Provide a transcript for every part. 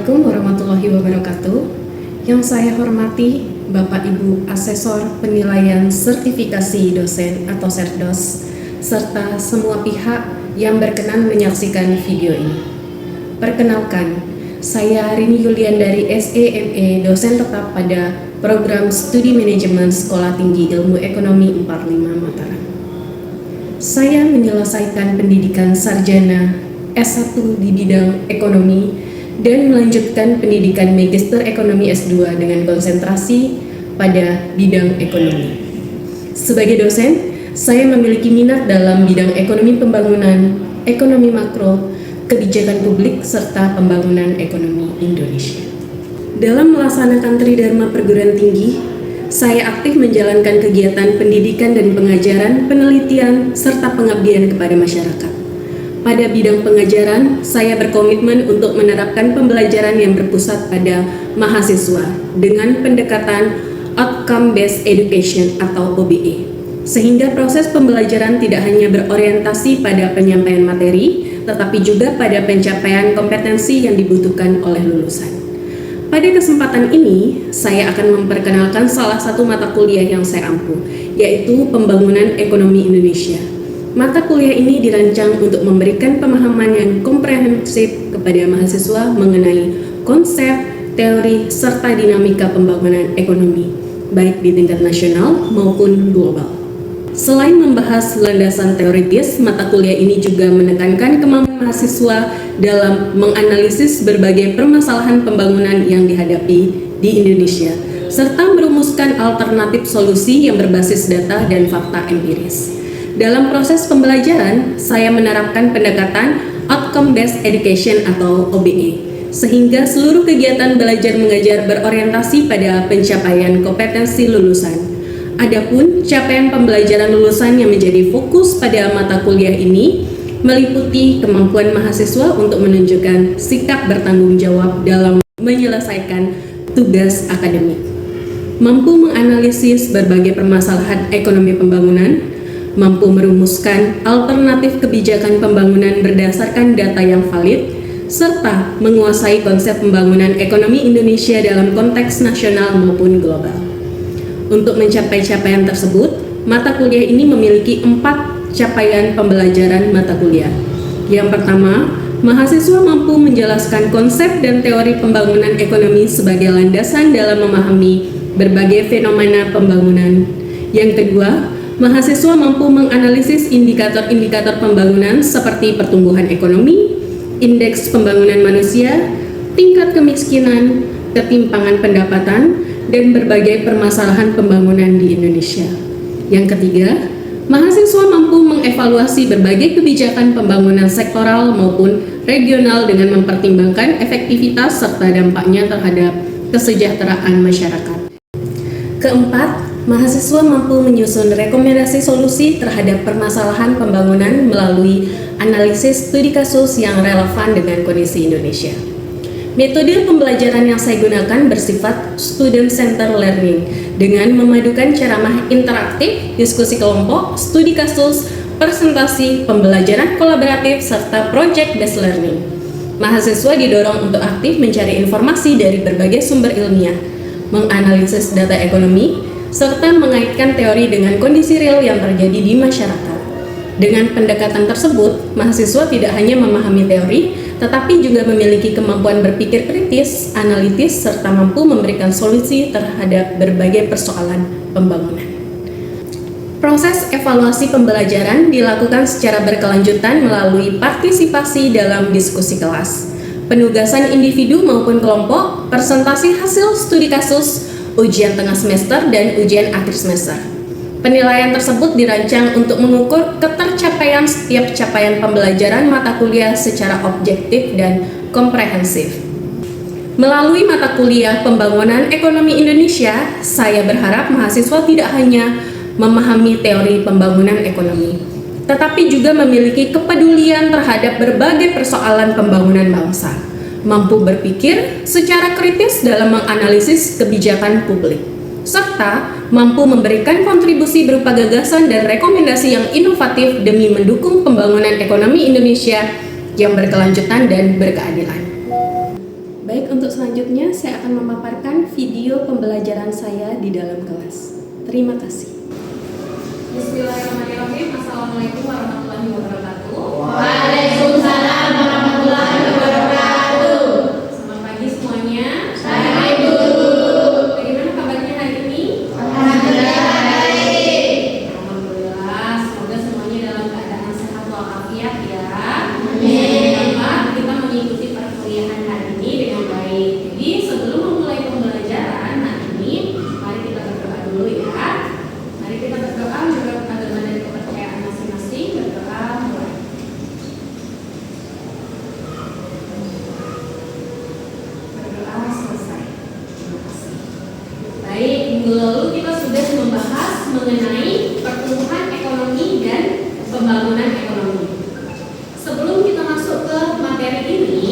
Assalamualaikum warahmatullahi wabarakatuh. Yang saya hormati Bapak Ibu Asesor Penilaian Sertifikasi Dosen atau Serdos, serta semua pihak yang berkenan menyaksikan video ini. Perkenalkan, saya Rini Yulian dari SEME, dosen tetap pada Program Studi Manajemen Sekolah Tinggi Ilmu Ekonomi 45 Mataram. Saya menyelesaikan pendidikan sarjana S1 di bidang ekonomi dan melanjutkan pendidikan Magister Ekonomi S2 dengan konsentrasi pada bidang ekonomi. Sebagai dosen, saya memiliki minat dalam bidang ekonomi pembangunan, ekonomi makro, kebijakan publik, serta pembangunan ekonomi Indonesia. Dalam melaksanakan Tridharma Perguruan Tinggi, saya aktif menjalankan kegiatan pendidikan dan pengajaran, penelitian, serta pengabdian kepada masyarakat. Pada bidang pengajaran, saya berkomitmen untuk menerapkan pembelajaran yang berpusat pada mahasiswa dengan pendekatan Outcome Based Education atau OBE, sehingga proses pembelajaran tidak hanya berorientasi pada penyampaian materi, tetapi juga pada pencapaian kompetensi yang dibutuhkan oleh lulusan. Pada kesempatan ini, saya akan memperkenalkan salah satu mata kuliah yang saya ampu, yaitu Pembangunan Ekonomi Indonesia. Mata kuliah ini dirancang untuk memberikan pemahaman yang komprehensif kepada mahasiswa mengenai konsep, teori, serta dinamika pembangunan ekonomi, baik di tingkat nasional maupun global. Selain membahas landasan teoritis, mata kuliah ini juga menekankan kemampuan mahasiswa dalam menganalisis berbagai permasalahan pembangunan yang dihadapi di Indonesia, serta merumuskan alternatif solusi yang berbasis data dan fakta empiris. Dalam proses pembelajaran, saya menerapkan pendekatan Outcome Based Education atau OBE, sehingga seluruh kegiatan belajar mengajar berorientasi pada pencapaian kompetensi lulusan. Adapun capaian pembelajaran lulusan yang menjadi fokus pada mata kuliah ini meliputi kemampuan mahasiswa untuk menunjukkan sikap bertanggung jawab dalam menyelesaikan tugas akademik, mampu menganalisis berbagai permasalahan ekonomi pembangunan, mampu merumuskan alternatif kebijakan pembangunan berdasarkan data yang valid, serta menguasai konsep pembangunan ekonomi Indonesia dalam konteks nasional maupun global. Untuk mencapai capaian tersebut, mata kuliah ini memiliki 4 capaian pembelajaran mata kuliah. Yang pertama, mahasiswa mampu menjelaskan konsep dan teori pembangunan ekonomi sebagai landasan dalam memahami berbagai fenomena pembangunan. Yang kedua, mahasiswa mampu menganalisis indikator-indikator pembangunan seperti pertumbuhan ekonomi, indeks pembangunan manusia, tingkat kemiskinan, ketimpangan pendapatan, dan berbagai permasalahan pembangunan di Indonesia. Yang ketiga, mahasiswa mampu mengevaluasi berbagai kebijakan pembangunan sektoral maupun regional dengan mempertimbangkan efektivitas serta dampaknya terhadap kesejahteraan masyarakat. Keempat, mahasiswa mampu menyusun rekomendasi solusi terhadap permasalahan pembangunan melalui analisis studi kasus yang relevan dengan kondisi Indonesia. Metode pembelajaran yang saya gunakan bersifat student-centered learning dengan memadukan ceramah interaktif, diskusi kelompok, studi kasus, presentasi, pembelajaran kolaboratif, serta project-based learning. Mahasiswa didorong untuk aktif mencari informasi dari berbagai sumber ilmiah, menganalisis data ekonomi, serta mengaitkan teori dengan kondisi real yang terjadi di masyarakat. Dengan pendekatan tersebut, mahasiswa tidak hanya memahami teori, tetapi juga memiliki kemampuan berpikir kritis, analitis, serta mampu memberikan solusi terhadap berbagai persoalan pembangunan. Proses evaluasi pembelajaran dilakukan secara berkelanjutan melalui partisipasi dalam diskusi kelas, penugasan individu maupun kelompok, presentasi hasil studi kasus, ujian tengah semester, dan ujian akhir semester. Penilaian tersebut dirancang untuk mengukur ketercapaian setiap capaian pembelajaran mata kuliah secara objektif dan komprehensif. Melalui mata kuliah Pembangunan Ekonomi Indonesia, saya berharap mahasiswa tidak hanya memahami teori pembangunan ekonomi, tetapi juga memiliki kepedulian terhadap berbagai persoalan pembangunan bangsa, mampu berpikir secara kritis dalam menganalisis kebijakan publik, serta mampu memberikan kontribusi berupa gagasan dan rekomendasi yang inovatif demi mendukung pembangunan ekonomi Indonesia yang berkelanjutan dan berkeadilan. Baik untuk selanjutnya saya akan memaparkan video pembelajaran saya di dalam kelas. Terima kasih. Bismillahirrahmanirrahim. Assalamualaikum warahmatullahi wabarakatuh. Waalaikumsalam warahmatullahi wabarakatuh. Selamat pagi semuanya. Baik, Bu. Bagaimana kabarnya hari ini? Alhamdulillah baik. Alhamdulillah, semoga semuanya dalam keadaan sehat walafiat ya. Amin. Kita mengikuti perkuliahan hari ini dengan baik. Jadi sebelum memulai pembelajaran hari ini, mari kita berdoa dulu ya. Mari kita berdoa menurut agama dan kepercayaan masing-masing. Berdoa mulai. Berdoa selesai. Terima kasih. Baik, minggu lalu kita sudah membahas mengenai pertumbuhan ekonomi dan pembangunan ekonomi. Sebelum kita masuk ke materi ini,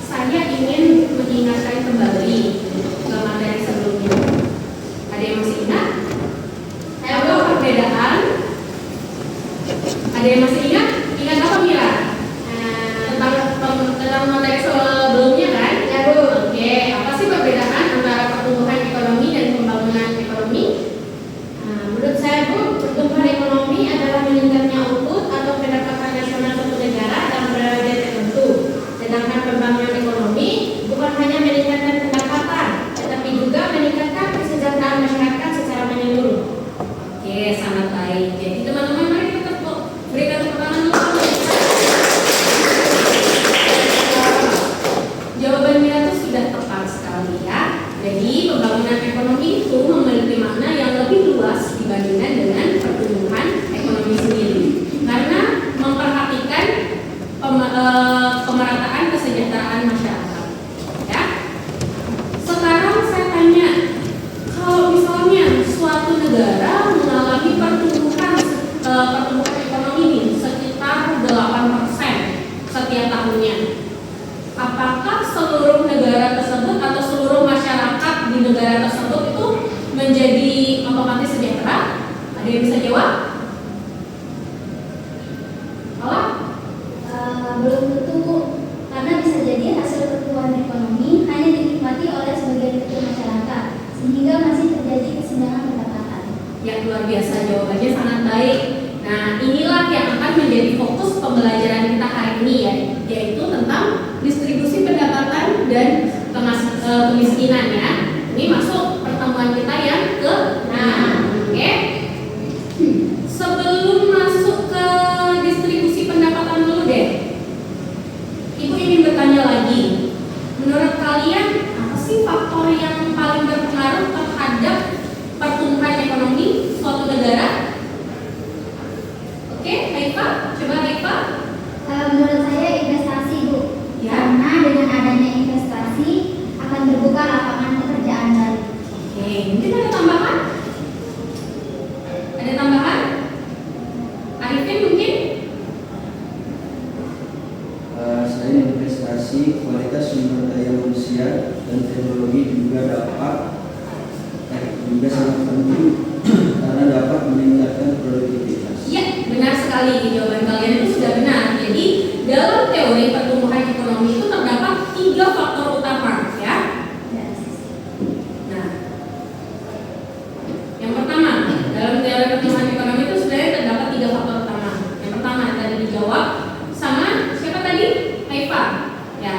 saya ingin mengingatkan kembali ke materi sebelumnya. Ada yang masih ingat? Apa perbedaan? Ada yang masih ingat? Ingat apa Mira? Tentang materi sebelumnya kan? Ya, Bu. Oke, apa sih perbedaan antara pertumbuhan ekonomi dan pembangunan ekonomi? Menurut saya, Bu, pertumbuhan ekonomi adalah meningkatnya output atau pendapatan nasional suatu negara dalam derajat tertentu. Sedangkan pembangunan ekonomi bukan hanya meningkatkan pendapatan, tetapi juga meningkatkan kesejahteraan masyarakat secara menyeluruh. Oke, sangat baik. Jadi teman-teman mari kita berikan tepuk tangan dulu. Jawaban Mira itu sudah tepat sekali ya. Jadi pembangunan ekonomi itu memiliki makna yang lebih luas dibandingkan dengan pertumbuhan ekonomi sendiri. Karena memperhatikan pemerataan kesejahteraan masyarakat. Ya. Sekarang saya tanya, kalau misalnya suatu negara mengalami pertumbuhan ekonomi ini sekitar 8% setiap tahunnya, apakah seluruh negara tersebut atau seluruh masyarakat di negara tersebut itu menjadi otomatis sejahtera? Ada yang bisa jawab? Kalau? Belum tentu, Bu. Karena bisa jadi hasil pertumbuhan ekonomi hanya dinikmati oleh sebagian kecil masyarakat, sehingga masih terjadi kesenjangan pendapatan. Ya, luar biasa, jawabannya sangat baik. Nah, inilah yang akan menjadi fokus pembelajaran kita hari ini ya, yaitu tentang distribusi pendapatan dan kemiskinan ya. Ini masuk pertemuan kita yang ke-6. Oke. Sebelum masuk ke distribusi pendapatan dulu deh. Ibu ingin bertanya lagi. Menurut kalian apa sih faktor yang paling berpengaruh terhadap pertumbuhan ekonomi suatu negara? Oke, Haifa, coba Haifa. Menurut saya investasi, Bu. Ya. Karena dengan adanya investasi akan terbuka lapangan pekerjaan baru. Oke, mungkin ada tambahan? Ada tambahan? Arifin mungkin? Selain investasi, kualitas sumber daya manusia dan teknologi juga sangat penting karena dapat meningkatkan produktivitas. Ya, benar sekali. Jawaban kalian itu sudah benar. Jadi, dalam teori pertumbuhan ekonomi itu terdapat 3 faktor utama, ya. Nah, yang pertama, dalam teori pertumbuhan ekonomi itu sebenarnya terdapat 3 faktor utama. Yang pertama tadi dijawab sama siapa tadi? Haifa. Ya,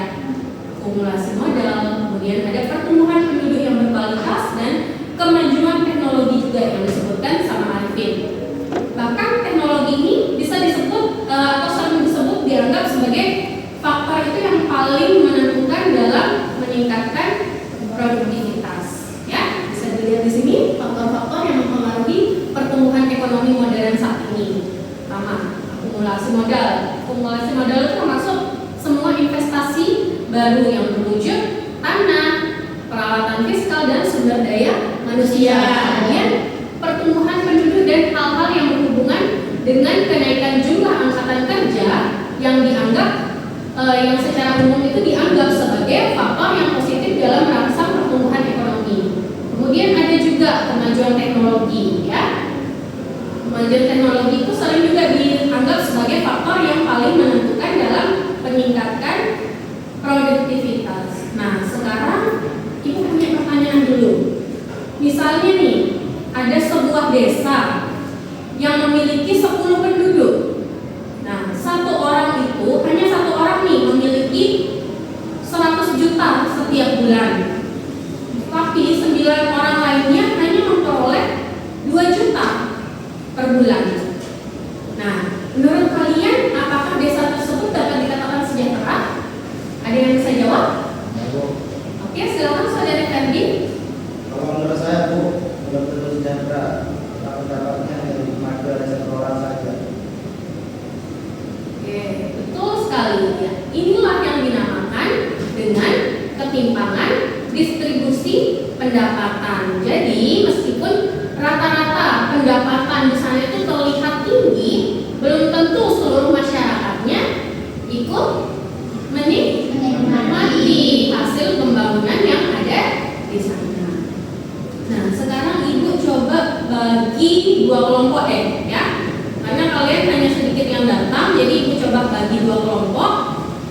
akumulasi modal, kemudian ada pertumbuhan penduduk yang berkualitas dan kemajuan teknologi juga yang disebutkan sama Arifin. Bahkan teknologi ini bisa disebut atau sering disebut dianggap sebagai faktor itu yang paling menentukan dalam meningkatkan produktivitas. Ya, bisa dilihat di sini faktor-faktor yang mempengaruhi pertumbuhan ekonomi modern saat ini. Pertama, akumulasi modal. Akumulasi modal itu termasuk semua investasi baru yang berwujud, tanah, peralatan fiskal dan sumber daya manusia. Kemudian pertumbuhan penduduk dan hal-hal yang berhubungan dengan kenaikan jumlah angkatan kerja yang dianggap yang secara umum itu dianggap sebagai faktor yang positif dalam merangsang pertumbuhan ekonomi. Kemudian ada juga kemajuan teknologi, ya. Kemajuan teknologi itu sering juga dianggap sebagai faktor yang paling menentukan dalam meningkatkan produktivitas. Nah, setiap bulan. Tapi 9 orang lainnya hanya memperoleh 2 juta per bulan. Nah, menurut kalian apakah desa tersebut dapat dikatakan sejahtera? Ada yang bisa jawab? Oke, silakan Saudara Ferdi. Kalau menurut saya Bu, belum tentu sejahtera. Pendapatnya hanya dinikmati oleh satu orang saja. Oke, betul sekali ya. Inilah yang dinamakan dengan ketimpangan distribusi pendapatan. Jadi meskipun rata-rata pendapatan di sana itu terlihat tinggi, belum tentu seluruh masyarakatnya ikut menikmati hasil pembangunan yang ada di sana. Nah, sekarang Ibu coba bagi 2 kelompok ya. Karena kalian hanya sedikit yang datang, jadi Ibu coba bagi 2 kelompok.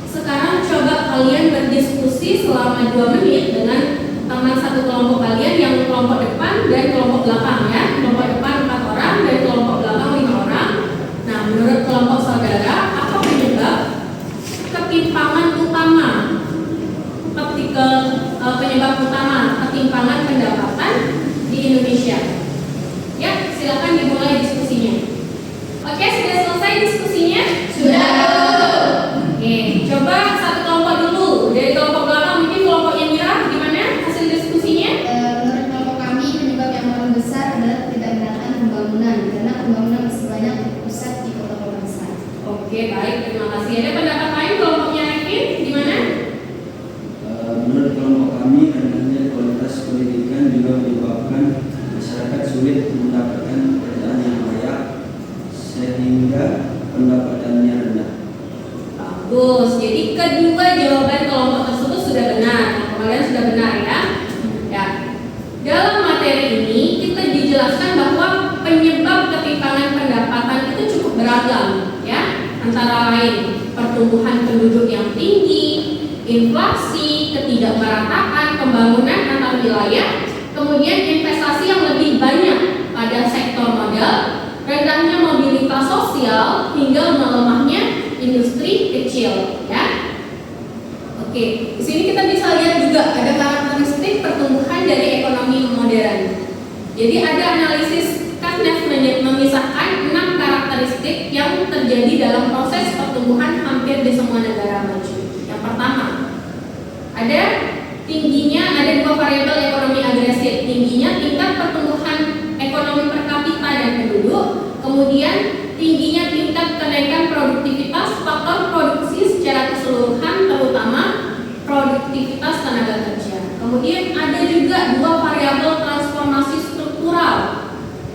Sekarang coba kalian berdiskusi selama 2 menit dengan teman satu kelompok kalian yang kelompok depan dan kelompok belakang ya. Kelompok depan 4 orang dan kelompok belakang 5 orang. Nah, menurut kelompok saudara, apa penyebab ketimpangan utama? Penyebab utama ketimpangan pendapatan di Indonesia. Ya, silakan dimulai diskusinya. Oke, sudah selesai diskusinya? Sudah. Oke, coba satu kelompok dulu. Dari kelompok belakang mungkin kelompoknya Mira, gimana hasil diskusinya? Menurut kelompok kami, penyebab yang paling besar adalah ketidakminatan pembangunan, karena pembangunan masih banyak pusat di kota-kota besar. Oke, baik, terima kasih. Ada pendapat lain kelompoknya Revin, gimana? Menurut kelompok kami, rendahnya kualitas pendidikan juga menyebabkan masyarakat sulit mendapatkan pekerjaan yang layak sehingga pendapatannya rendah. Bagus. Jadi kedua jawaban kelompok tersebut sudah benar. Kalian sudah benar ya. Ya. Dalam materi ini kita dijelaskan bahwa penyebab ketimpangan pendapatan itu cukup beragam ya. Antara lain pertumbuhan penduduk yang tinggi, inflasi, ketidakmerataan pembangunan antar wilayah, kemudian investasi yang lebih banyak pada sektor modal, rendahnya mobilitas sosial hingga melemahnya industri kecil, ya. Oke, di sini kita bisa lihat juga ada karakteristik pertumbuhan dari ekonomi modern. Jadi ada analisis Katnev memisahkan 6 karakteristik yang terjadi dalam proses pertumbuhan hampir di semua negara maju. Yang pertama, ada tingginya, ada 2 variabel ekonomi agresif, tingginya tingkat pertumbuhan ekonomi per kapita dan penduduk, kemudian tingginya tingkat kenaikan produktivitas faktor produksi secara keseluruhan, terutama produktivitas tenaga kerja. Kemudian ada juga 2 variabel transformasi struktural.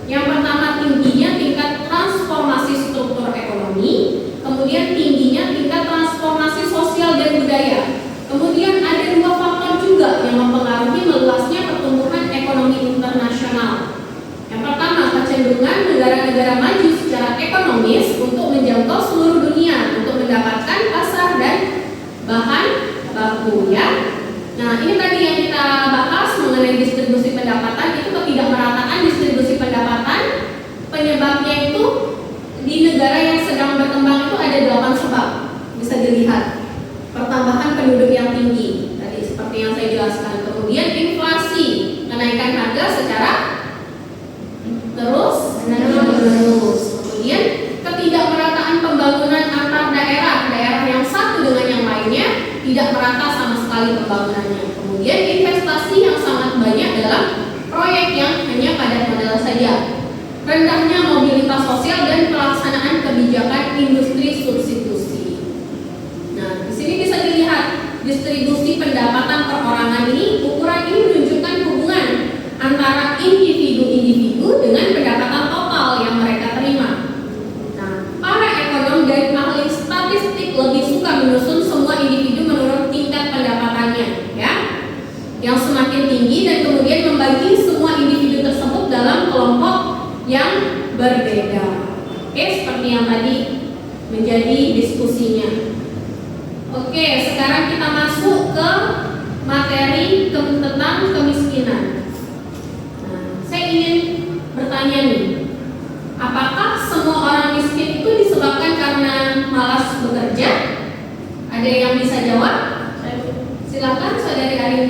Yang pertama tingginya tingkat transformasi struktur ekonomi, kemudian tingginya tingkat transformasi sosial dan budaya. Kemudian ada 2 faktor juga yang mempengaruhi meluasnya pertumbuhan ekonomi internasional. Yang pertama, kecenderungan negara-negara maju secara ekonomis untuk menjangkau seluruh dunia untuk mendapatkan pasar dan bahan baku ya. Nah, ini tadi yang kita bahas mengenai distribusi pendapatan, itu ketidakmerataan distribusi pendapatan. Penyebabnya itu di negara yang sedang berkembang itu ada 8 sebab. Bisa dilihat. Pertambahan penduduk yang tinggi, tadi seperti yang saya jelaskan. Kemudian inflasi, kenaikan harga secara terus menerus. Kemudian ketidakmerataan pembangunan antar daerah yang satu dengan yang lainnya tidak merata sama sekali pembangunannya. Kemudian investasi yang sangat banyak dalam proyek yang hanya padat modal saja. Rendahnya mobilitas sosial dan pelaksanaan kebijakan industri substitusi. Nah, di sini bisa dilihat distribusi pendapatan perorangan ini, ukuran ini menunjukkan hubungan antara individu-individu dengan pendapatan total yang mereka terima. Nah, para ekonom dan ahli statistik lebih suka menyusun semua individu menurut tingkat pendapatannya, ya, yang semakin tinggi, dan kemudian membagi semua individu tersebut dalam kelompok yang berbeda. Oke, seperti yang tadi menjadi diskusinya. Oke, sekarang kita masuk ke materi tentang kemiskinan. Nah, saya ingin bertanya nih, apakah semua orang miskin itu disebabkan karena malas bekerja? Ada yang bisa jawab? Silakan, Saudari Arinda.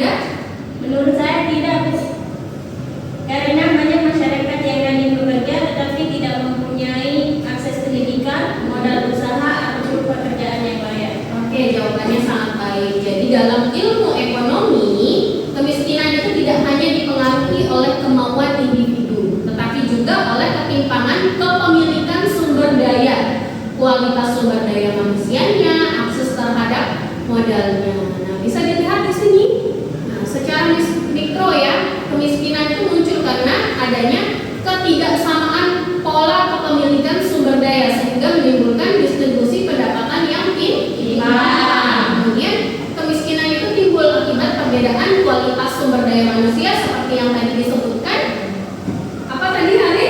dalam ilmu ekonomi, kemiskinan itu tidak hanya dipengaruhi oleh kemauan individu, tetapi juga oleh ketimpangan kepemilikan sumber daya, kualitas sumber daya manusianya, akses terhadap modalnya. Nah, bisa dilihat di sini. Nah, secara mikro ya, kemiskinan itu muncul karena adanya ketidaksamaan pola kepemilikan sumber daya sehingga menimbulkan distribusi pendapatan yang timpang. Kemudian kemiskinan itu timbul akibat perbedaan kualitas sumber daya manusia seperti yang tadi disebutkan. Apa tadi Hari?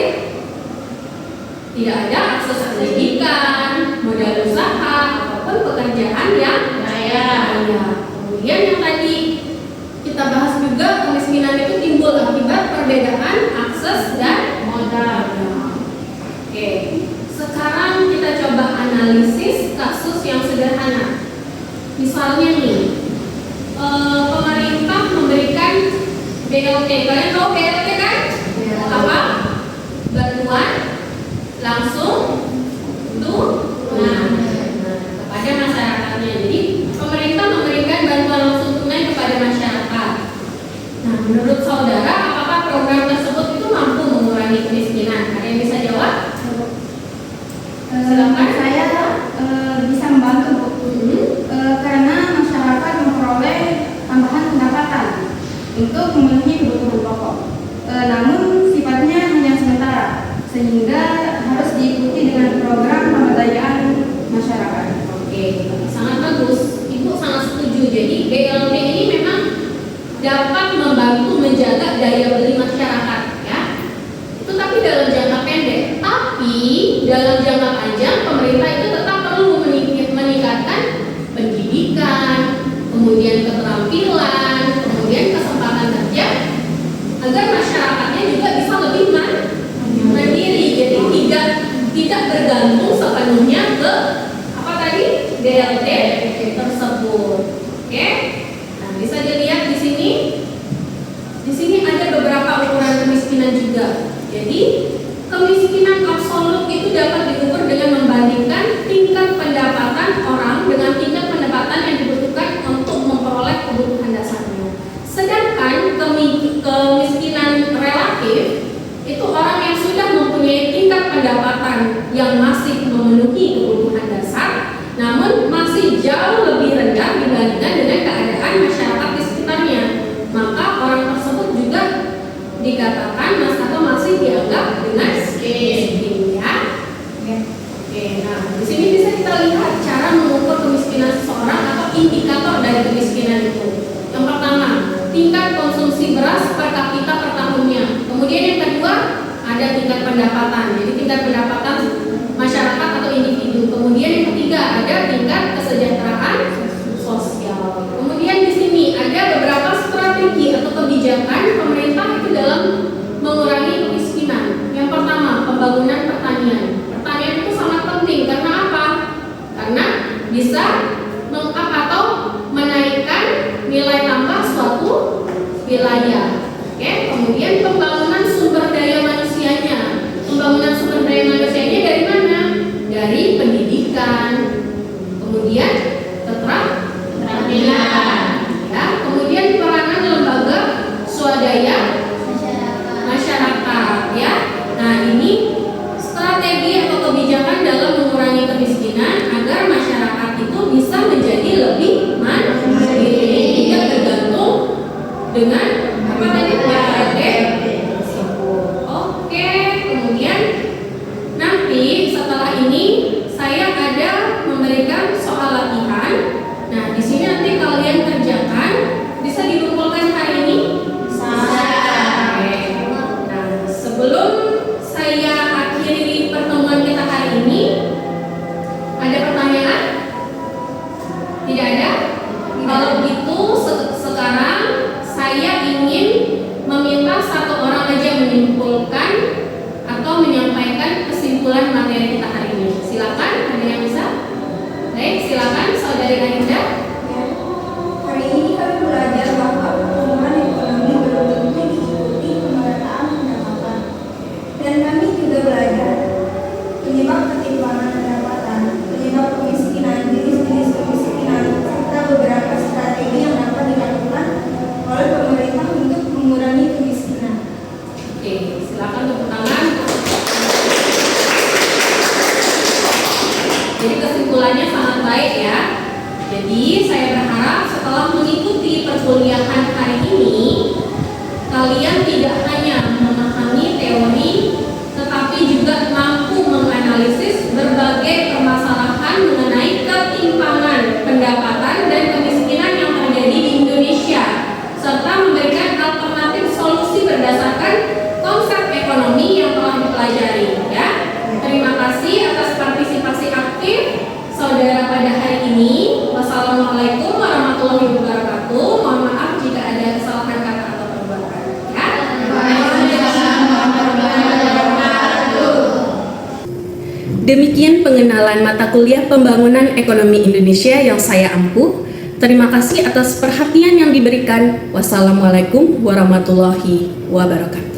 Tidak ada akses pendidikan, modal usaha ataupun pekerjaan yang layak. Kemudian yang tadi kita bahas juga, kemiskinan itu timbul akibat perbedaan akses dan modal. Oke, sekarang kita coba analisis kasus yang sederhana. Misalnya nih, pemerintah memberikan BLT. Kalian tahu BLT kan? Apa? Bantuan langsung tunai kepada masyarakatnya. Jadi pemerintah memberikan bantuan langsung tunai kepada masyarakat. Nah, menurut saudara, apakah program tersebut itu mampu mengurangi kemiskinan? Ada yang bisa jawab? Silakan. Saya bisa membantu, Bu. Karena masyarakat memperoleh tambahan pendapatan untuk memenuhi kebutuhan pokok. Namun sifatnya hanya sementara, sehingga harus diikuti dengan program pemberdayaan masyarakat. Oke, sangat bagus. Ibu sangat setuju. Jadi BLT ini memang dapat membantu menjaga daya beli masyarakat, ya. Itu tapi dalam jangka pendek. Tapi dalam jangka panjang pemerintah itu tetap perlu meningkatkan pendidikan, kemudian keterampilan, kemudian kesempatan kerja agar masyarakatnya juga bisa lebih mandiri. Jadi tidak bergantung sepenuhnya ke apa tadi BLT tersebut. Oke? Nah, bisa dilihat di sini. Di sini ada beberapa ukuran kemiskinan juga. Jadi kemiskinan absolut itu dapat diukur dengan membandingkan tingkat pendapatan orang dengan tingkat pendapatan yang dibutuhkan untuk memperoleh kebutuhan dasarnya. Sedangkan kemiskinan relatif itu orang yang sudah mempunyai tingkat pendapatan yang masih memenuhi kebutuhan dasar, namun masih jauh lebih rendah dibandingkan dengan keadaan masyarakat di sekitarnya. Maka orang tersebut juga dikatakan atau masih dianggap dengan miskin, ya. Oke, nah di sini bisa kita lihat cara mengukur kemiskinan seseorang atau indikator dari kemiskinan itu. Yang pertama, tingkat konsumsi beras per kapita per tahunnya. Kemudian yang kedua, ada tingkat pendapatan. Jadi tingkat pendapatan masyarakat atau individu. Kemudian yang ketiga, ada tingkat kesejahteraan sosial. Kemudian di sini ada beberapa strategi atau kebijakan pemerintah itu dalam mengurangi kemiskinan. Yang pertama, pembangunan pertanian. Pertanian itu sangat penting karena apa? Karena bisa atau menaikkan nilai tambah suatu wilayah. Oke, kemudian pembangunan sumber daya manusianya. Pembangunan sumber daya manusianya dari mana? Dari pendidikan, kemudian keterampilan, ya. Kemudian peranan lembaga swadaya masyarakat, ya. Nah, ini strategi atau kebijakan dalam mengurangi kemiskinan agar masyarakat itu bisa menjadi lebih mandiri, tidak baik ya. Jadi saya berharap setelah mengikuti perkuliahan hari ini, kalian tidak hanya memahami teori, tetapi juga mampu menganalisis berbagai permasalahan mengenai ketimpangan pendapatan dan kemiskinan yang terjadi di Indonesia, serta memberikan alternatif solusi berdasarkan konsep ekonomi yang telah dipelajari. Ya, terima kasih atas partisipasi aktif saudara pada hari ini. Wassalamualaikum warahmatullahi wabarakatuh. Mohon maaf jika ada kesalahan kata atau perbuatan. Ya. Demikian pengenalan mata kuliah Pembangunan Ekonomi Indonesia yang saya ampuh. Terima kasih atas perhatian yang diberikan. Wassalamualaikum warahmatullahi wabarakatuh.